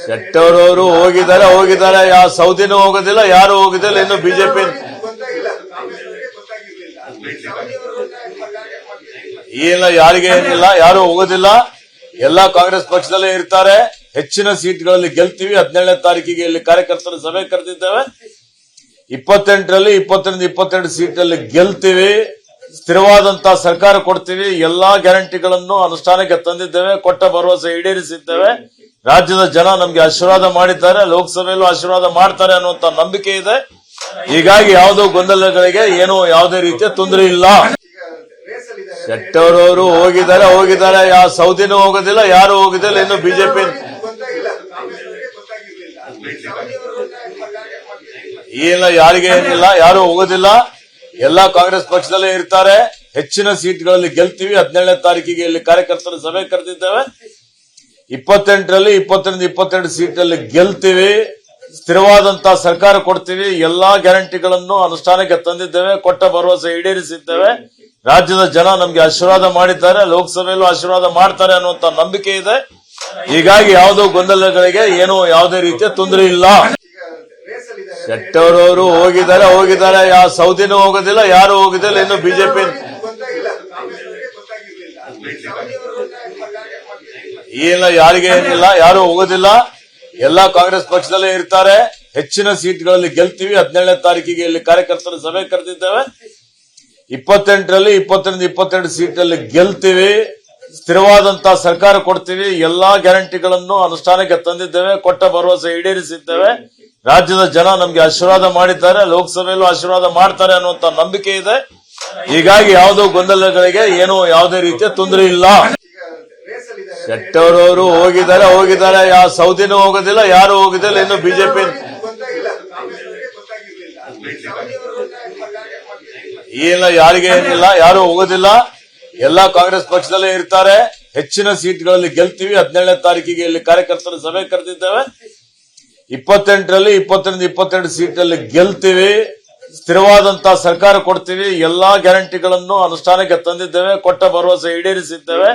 ಶೆಟ್ಟರ್ ಹೋಗಿದ್ದಾರೆ ಯಾವ ಸೌದಿನೂ ಹೋಗೋದಿಲ್ಲ, ಯಾರು ಹೋಗೋದಿಲ್ಲ. ಇನ್ನು ಬಿಜೆಪಿ ಇಲ್ಲ, ಯಾರಿಗೆ ಏನಿಲ್ಲ, ಯಾರು ಹೋಗೋದಿಲ್ಲ. ಎಲ್ಲಾ ಕಾಂಗ್ರೆಸ್ ಪಕ್ಷದಲ್ಲೇ ಇರ್ತಾರೆ. ಹೆಚ್ಚಿನ ಸೀಟ್ಗಳಲ್ಲಿ ಗೆಲ್ತೀವಿ. 17ನೇ ತಾರೀಕಿಗೆ ಇಲ್ಲಿ ಕಾರ್ಯಕರ್ತರ ಸಭೆ ಕರೆದಿದ್ದೇವೆ. 28ರಲ್ಲಿ 22 ಸೀಟಲ್ಲಿ ಗೆಲ್ತೀವಿ. ಸ್ಥಿರವಾದಂತಹ ಸರ್ಕಾರ ಕೊಡ್ತೀವಿ. ಎಲ್ಲಾ ಗ್ಯಾರಂಟಿಗಳನ್ನು ಅನುಷ್ಠಾನಕ್ಕೆ ತಂದಿದ್ದೇವೆ. ಕೊಟ್ಟ ಭರವಸೆ ಈಡೇರಿಸಿದ್ದೇವೆ. ರಾಜ್ಯದ ಜನ ನಮ್ಗೆ ಆಶೀರ್ವಾದ ಮಾಡಿದ್ದಾರೆ. ಲೋಕಸಭೆಯಲ್ಲೂ ಆಶೀರ್ವಾದ ಮಾಡ್ತಾರೆ ಅನ್ನುವಂತ ನಂಬಿಕೆ ಇದೆ. ಹೀಗಾಗಿ ಯಾವುದೋ ಗೊಂದಲಗಳಿಗೆ ಏನು ಯಾವುದೇ ರೀತಿಯ ತೊಂದರೆ ಇಲ್ಲ. ಶೆಟ್ಟರ್ ಹೋಗಿದ್ದಾರೆ ಯಾವ ಸೌದಿನೂ ಹೋಗೋದಿಲ್ಲ, ಯಾರು ಹೋಗೋದಿಲ್ಲ. ಇನ್ನು ಬಿಜೆಪಿ ಇಲ್ಲ, ಯಾರಿಗೆ ಏನಿಲ್ಲ, ಯಾರು ಹೋಗೋದಿಲ್ಲ. ಎಲ್ಲಾ ಕಾಂಗ್ರೆಸ್ ಪಕ್ಷದಲ್ಲೇ ಇರ್ತಾರೆ. ಹೆಚ್ಚಿನ ಸೀಟ್ಗಳಲ್ಲಿ ಗೆಲ್ತೀವಿ. 17ನೇ ತಾರೀಕಿಗೆ ಇಲ್ಲಿ ಕಾರ್ಯಕರ್ತರ ಸಭೆ ಕರೆದಿದ್ದೇವೆ. 28ರಲ್ಲಿ 22 ಸೀಟಲ್ಲಿ ಗೆಲ್ತೀವಿ. ಸ್ಥಿರವಾದಂತಹ ಸರ್ಕಾರ ಕೊಡ್ತೀವಿ. ಎಲ್ಲಾ ಗ್ಯಾರಂಟಿಗಳನ್ನು ಅನುಷ್ಠಾನಕ್ಕೆ ತಂದಿದ್ದೇವೆ. ಕೊಟ್ಟ ಭರವಸೆ ಈಡೇರಿಸಿದ್ದೇವೆ. ರಾಜ್ಯದ ಜನ ನಮ್ಗೆ ಆಶೀರ್ವಾದ ಮಾಡಿದ್ದಾರೆ. ಲೋಕಸಭೆಯಲ್ಲೂ ಆಶೀರ್ವಾದ ಮಾಡ್ತಾರೆ ಅನ್ನುವಂತ ನಂಬಿಕೆ ಇದೆ. ಹೀಗಾಗಿ ಯಾವುದೋ ಗೊಂದಲಗಳಿಗೆ ಏನು ಯಾವುದೇ ರೀತಿಯ ತೊಂದರೆ ಇಲ್ಲ. ಶೆಟ್ಟರ್ ಹೋಗಿದ್ದಾರೆ ಯಾವ ಸೌದಿನೂ ಹೋಗೋದಿಲ್ಲ, ಯಾರು ಹೋಗೋದಿಲ್ಲ. ಇನ್ನು ಬಿಜೆಪಿ ಇಲ್ಲ, ಯಾರಿಗೆ ಏನಿಲ್ಲ, ಯಾರು ಹೋಗೋದಿಲ್ಲ. ಎಲ್ಲಾ ಕಾಂಗ್ರೆಸ್ ಪಕ್ಷದಲ್ಲೇ ಇರ್ತಾರೆ. ಹೆಚ್ಚಿನ ಸೀಟ್ಗಳಲ್ಲಿ ಗೆಲ್ತೀವಿ. 17ನೇ ತಾರೀಕಿಗೆ ಇಲ್ಲಿ ಕಾರ್ಯಕರ್ತರ ಸಭೆ ಕರೆದಿದ್ದೇವೆ. 28ರಲ್ಲಿ 22 ಸೀಟಲ್ಲಿ ಗೆಲ್ತೀವಿ. ಸ್ಥಿರವಾದಂತಹ ಸರ್ಕಾರ ಕೊಡ್ತೀವಿ. ಎಲ್ಲಾ ಗ್ಯಾರಂಟಿಗಳನ್ನು ಅನುಷ್ಠಾನಕ್ಕೆ ತಂದಿದ್ದೇವೆ. ಕೊಟ್ಟ ಭರವಸೆ ಈಡೇರಿಸಿದ್ದೇವೆ. ರಾಜ್ಯದ ಜನ ನಮ್ಗೆ ಆಶೀರ್ವಾದ ಮಾಡಿದ್ದಾರೆ. ಲೋಕಸಭೆಯಲ್ಲೂ ಆಶೀರ್ವಾದ ಮಾಡ್ತಾರೆ ಅನ್ನುವಂತ ನಂಬಿಕೆ ಇದೆ. ಹೀಗಾಗಿ ಯಾವುದೋ ಗೊಂದಲಗಳಿಗೆ ಏನು ಯಾವುದೇ ರೀತಿಯ ತೊಂದರೆ ಇಲ್ಲ. ಶೆಟ್ಟರ್ ಹೋಗಿದ್ದಾರೆ ಯಾವ ಸೌದಿನೂ ಹೋಗೋದಿಲ್ಲ, ಯಾರು ಹೋಗೋದಿಲ್ಲ. ಇನ್ನು ಬಿಜೆಪಿ ಇಲ್ಲ, ಯಾರಿಗೆ ಏನಿಲ್ಲ, ಯಾರು ಹೋಗೋದಿಲ್ಲ. ಎಲ್ಲಾ ಕಾಂಗ್ರೆಸ್ ಪಕ್ಷದಲ್ಲೇ ಇರ್ತಾರೆ. ಹೆಚ್ಚಿನ ಸೀಟ್ಗಳಲ್ಲಿ ಗೆಲ್ತೀವಿ. 17ನೇ ತಾರೀಕಿಗೆ ಇಲ್ಲಿ ಕಾರ್ಯಕರ್ತರ ಸಭೆ ಕರೆದಿದ್ದೇವೆ. 28ರಲ್ಲಿ 22 ಸೀಟಲ್ಲಿ ಗೆಲ್ತೀವಿ. ಸ್ಥಿರವಾದಂತಹ ಸರ್ಕಾರ ಕೊಡ್ತೀವಿ. ಎಲ್ಲಾ ಗ್ಯಾರಂಟಿಗಳನ್ನು ಅನುಷ್ಠಾನಕ್ಕೆ ತಂದಿದ್ದೇವೆ. ಕೊಟ್ಟ ಭರವಸೆ ಈಡೇರಿಸಿದ್ದೇವೆ.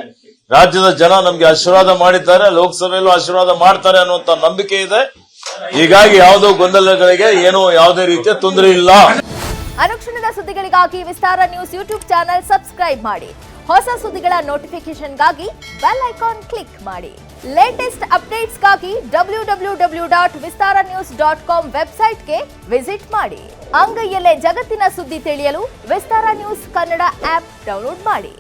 ರಾಜ್ಯದ ಜನ ನಮ್ಗೆ ಆಶೀರ್ವಾದ ಮಾಡಿದ್ದಾರೆ. ಲೋಕಸಭೆಯಲ್ಲೂ ಆಶೀರ್ವಾದ ಮಾಡ್ತಾರೆ ಅನ್ನುವಂತ ನಂಬಿಕೆ ಇದೆ. ಹೀಗಾಗಿ ಯಾವುದೋ ಗೊಂದಲಗಳಿಗೆ ಏನು ಯಾವುದೇ ರೀತಿಯ ತೊಂದರೆ ಇಲ್ಲ. ಅನುಕ್ಷಣದ ಸುದ್ದಿಗಳಿಗಾಗಿ ವಿಸ್ತಾರ ನ್ಯೂಸ್ ಯೂಟ್ಯೂಬ್ ಚಾನೆಲ್ ಸಬ್ಸ್ಕ್ರೈಬ್ ಮಾಡಿ. ಹೊಸ ಸುದ್ದಿಗಳ ನೋಟಿಫಿಕೇಶನ್ಗಾಗಿ ಬೆಲ್ ಐಕಾನ್ ಕ್ಲಿಕ್ ಮಾಡಿ. ಲೇಟೆಸ್ಟ್ ಅಪ್ಡೇಟ್ಸ್ಗಾಗಿ www.vistaranews.com ವೆಬ್ಸೈಟ್ಗೆ ವಿಸಿಟ್ ಮಾಡಿ. ಅಂಗೈಯಲ್ಲೇ ಜಗತ್ತಿನ ಸುದ್ದಿ ತಿಳಿಯಲು ವಿಸ್ತಾರ ನ್ಯೂಸ್ ಕನ್ನಡ ಆಪ್ ಡೌನ್ಲೋಡ್ ಮಾಡಿ.